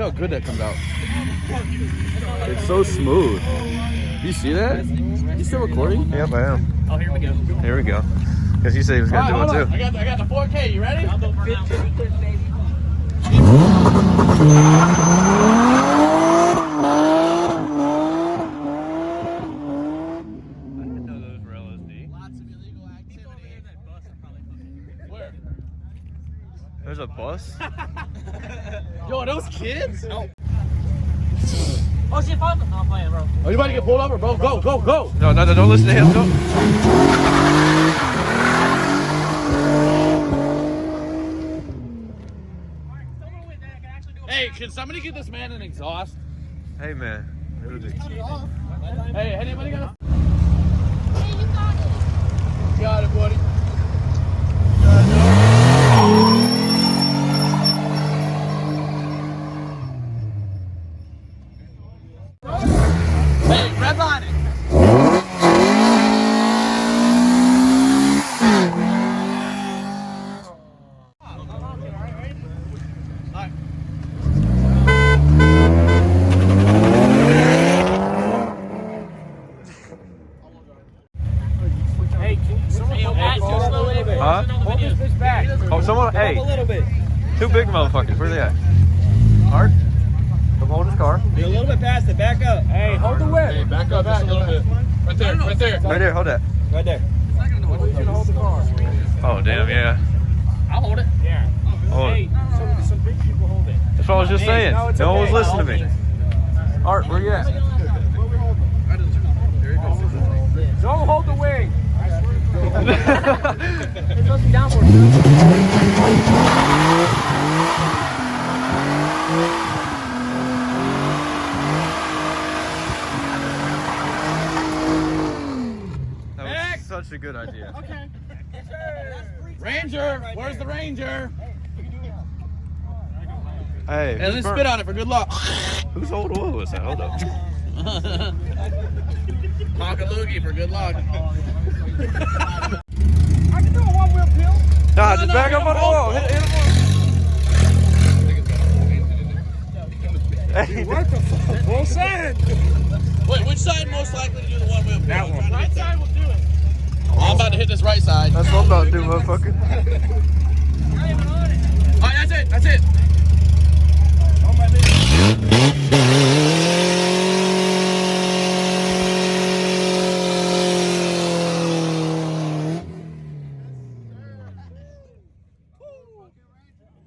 how good that comes out. It's so smooth. You see that? You still recording? Yep, I am. Oh, here we go. Here we go. Because you said he was going to do it too. I got the 4K. You ready? I'll go for now. There's a bus? Yo, are those kids? No. Oh shit, fuck! No, I'm playing, bro. Are you about to get pulled over, bro? Go, go, go! No, don't listen to him. Don't. Hey, can somebody get this man an exhaust? Hey, man. Hey, anybody got a... Hey, you got it. Got it, buddy. Hey, redline it. Huh? Hold this bitch back. Oh, someone, hey. A little bit. Two big motherfuckers. Where they at? Art? Come hold his car. You're a little bit past it. Back up. Hey, hold the whip. Hey, back up just a little bit. Right there, right there. Right there, hold that. Right there. Hold the car. Oh, damn, yeah. I'll hold it. Yeah. Hold Hey, it. some big people hold it. That's what I was just saying. No, it's No one was okay. listening to me. Art, where you at? Don't hold the wing. That It's supposed to be downward. was such a good idea. Okay. Ranger, where's the Ranger? Hey, And then spit on it for good luck. whose old oil was that? Hold up. Honk a loogie for good luck. I can do a one-wheel peel. Nah, just back up on the wall. Hit him on. What the fuck? Full send. Wait, which side most likely to do the one-wheel peel? That one. Right side will do it. I'm about to hit this right side. That's what I'm about to do, motherfucker. Alright, that's it, that's it. On my knee.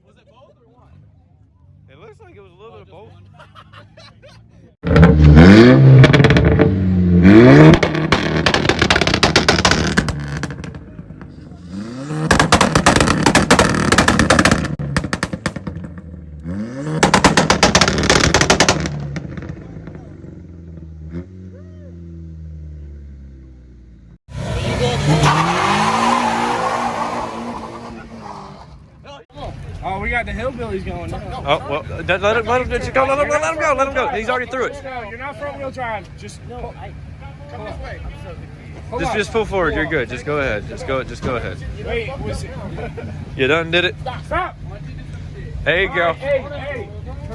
Was it both or one? It looks like it was a little bit of both. Oh, we got the hillbillies going now. Oh, well, let him go. He's already through it. No, you're not front wheel drive. Just come this way. Just pull forward. You're good. Just go ahead. Just go ahead. Wait, was it? You done did it. Stop. There you go. Hey.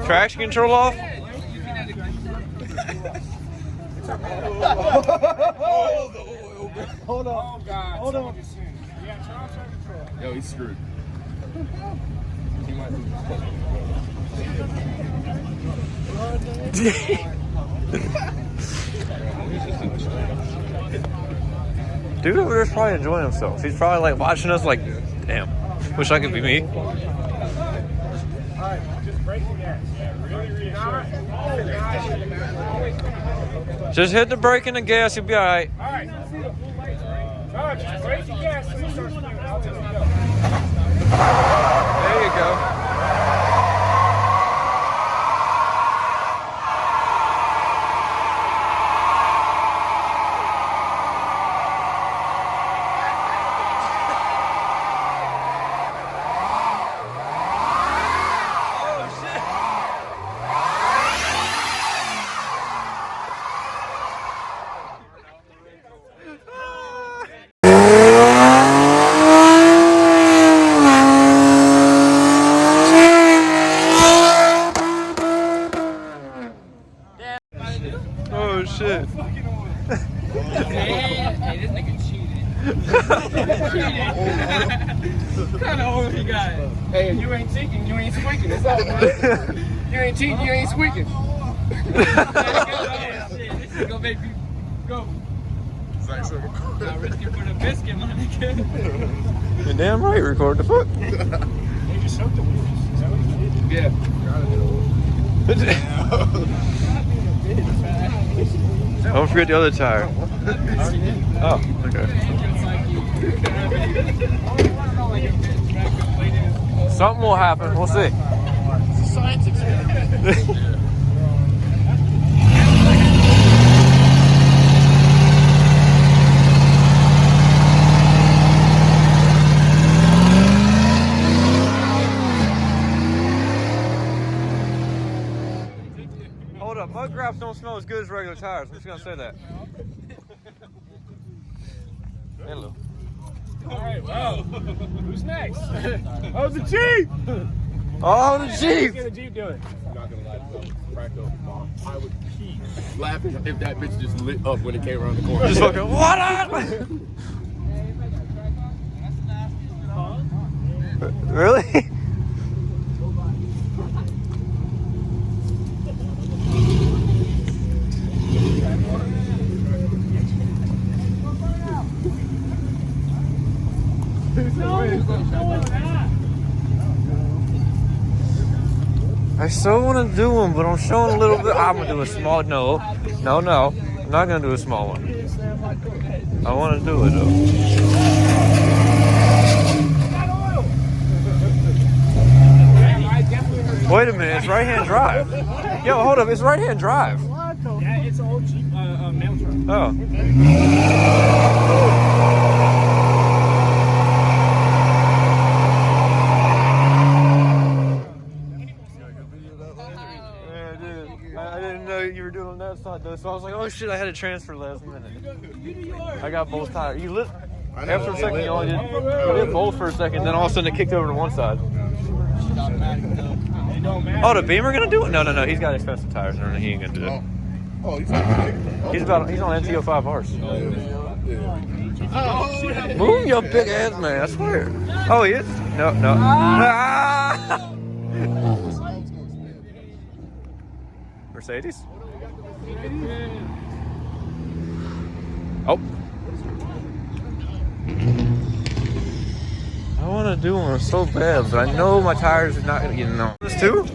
Traction control off. Hold on. Oh, God. Hold on. Yeah, traction control. Yo, he's screwed. Dude over there's probably enjoying himself. He's probably like watching us like, damn, wish I could be me. Alright, just brake the gas. Yeah, really Just hit the brake and the gas, you'll be alright. Alright. No, just brake the gas. Let me start spinning. I'll just go. There you go. shit. Hey, this nigga cheated. What kind of oil he got? Hey, if you ain't cheating, you ain't squeaking. It's all good. You ain't cheating, you ain't squeaking. Shit, this is gonna make me go. Not risking for the biscuit, my nigga. You're damn right, record the foot. They just soaked the wheels. Is that what you did? Yeah. Don't forget the other tire. Oh, okay. Something will happen. We'll see. It's a science experiment. Hold up, mud graphs don't smell as good as regular tires. I'm just gonna say that. Hello. All right, wow. Who's next? Oh, the Jeep! Oh, the What's Jeep! the Jeep doing? I'm not gonna lie to you, Franco. I would keep laughing if that bitch just lit up when it came around the corner. Just fucking, what up? Really? I so want to do them, but I'm showing a little bit. I'm gonna do a small. No. I'm not gonna do a small one. I want to do it though. Wait a minute, it's right-hand drive. Yo, hold up, it's right-hand drive. Yeah, it's an old Jeep mail truck. Oh. I didn't know you were doing on that side though, so I was like, oh shit, I had to transfer last minute. I got both tires. You lit after a second, you only did both for a second, then all of a sudden it kicked over to one side. Oh, the Beamer gonna do it? No, he's got expensive tires. No, he ain't gonna do it. Oh, he's He's on NTO5 horse. Move your big ass, man. I swear. Oh, he is? No. Ah! Mercedes? Oh. I want to do one so bad, but I know my tires are not going to get enough. This too?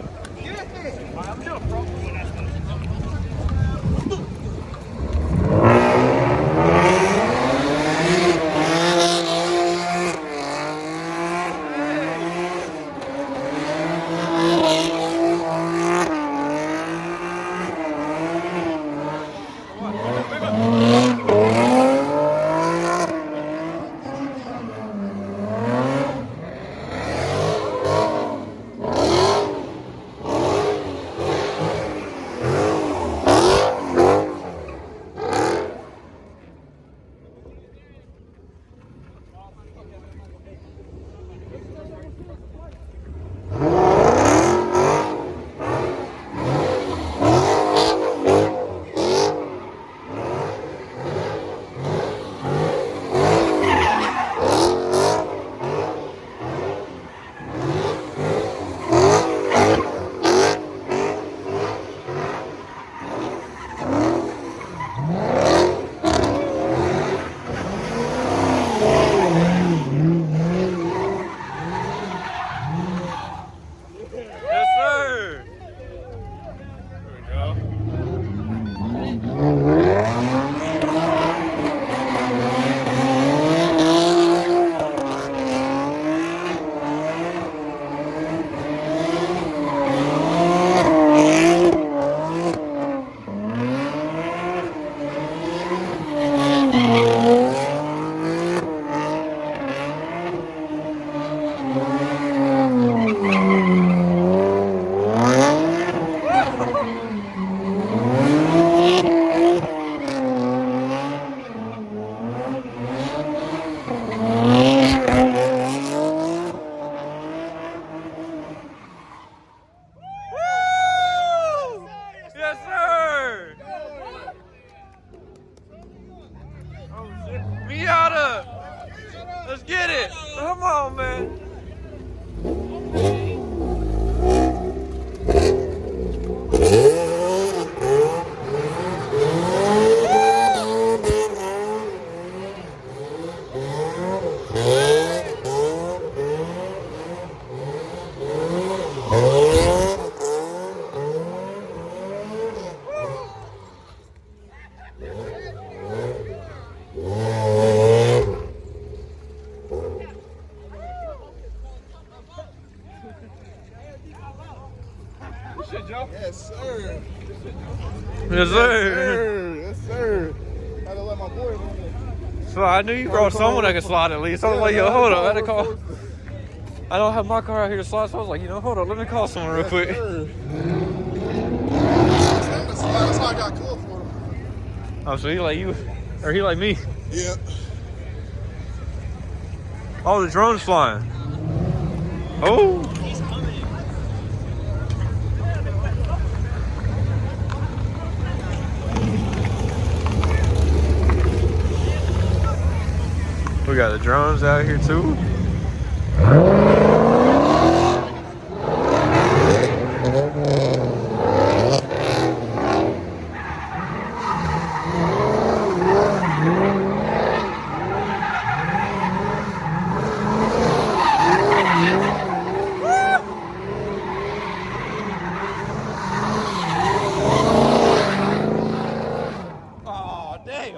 Yes, sir. Yes, sir. Yes, sir. Had to let my boy run it. So I knew you brought someone that could slide at least. I was like, yo, hold up. I had to call. I don't have my car out here to slide, so I was like, hold up. Let me call someone real quick. That's how I got cool for him. Oh, so he like you, or he like me? Yeah. Oh, the drone's flying. Oh. We got the drones out here too. Oh, damn.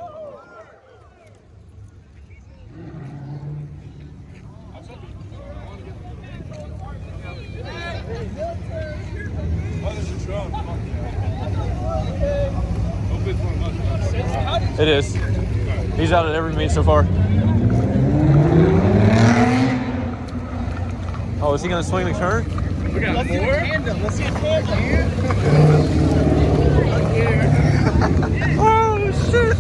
It is. He's out at every meet so far. Oh, is he gonna swing the turn? We got Let's see more. a tandem. Let's see a tandem. Oh shit!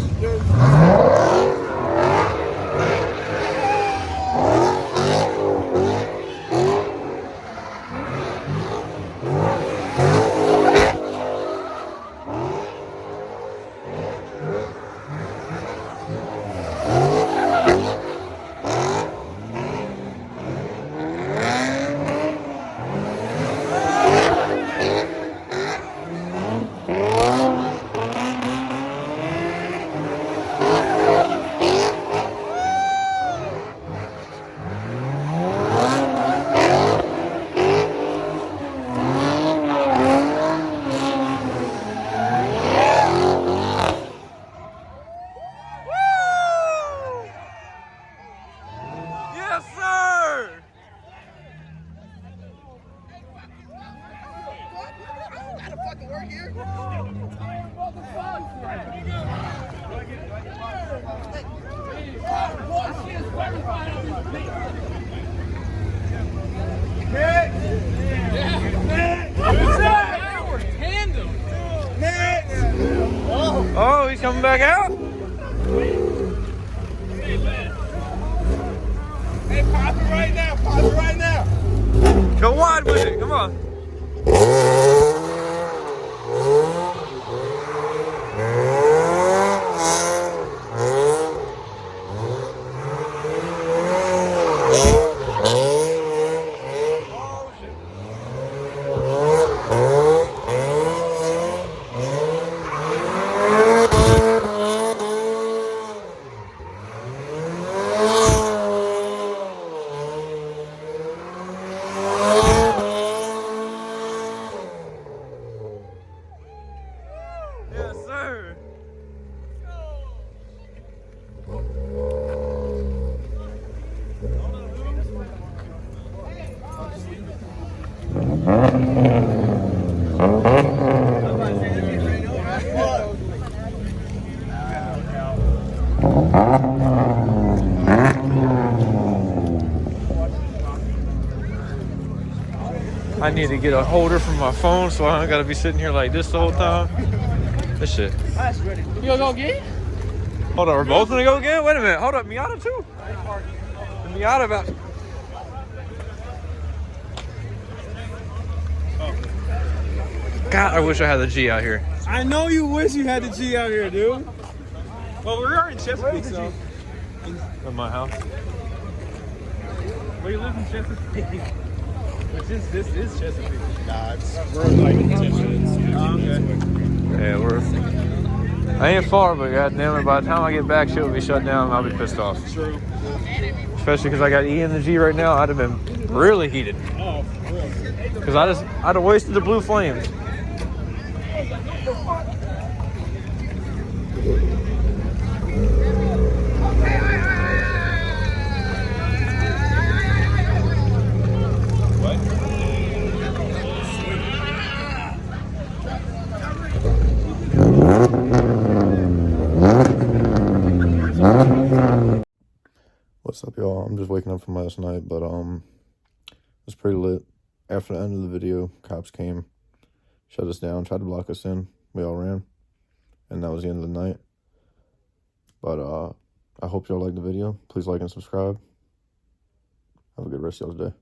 Yes, sir! Gotta fucking work here. Oh, he's coming back out? Hey, pop it right now. Pop it right now. Go wide with it, come on. Yes, sir. I need to get a holder for my phone so I don't gotta be sitting here like this the whole time. This shit. You gonna go get? Hold on, we're both gonna go again? Wait a minute, hold up, Miata too? The Miata about... God, I wish I had the G out here. I know you wish you had the G out here, dude. Well, we are in Chesapeake, so. At my house. Well, you live in Chesapeake. This is Chesapeake. Nah, we're like 10 minutes. Yeah, we're... I ain't far, but goddamn it, by the time I get back, shit will be shut down and I'll be pissed off. True. Especially because I got E in the G right now, I'd have been really heated. Oh, for real. Because I'd have wasted the blue flames. What's up, y'all? I'm just waking up from last night, but it was pretty lit. After the end of the video, cops came, shut us down, tried to block us in. We all ran, and that was the end of the night. But I hope y'all liked the video. Please like and subscribe. Have a good rest of y'all's day.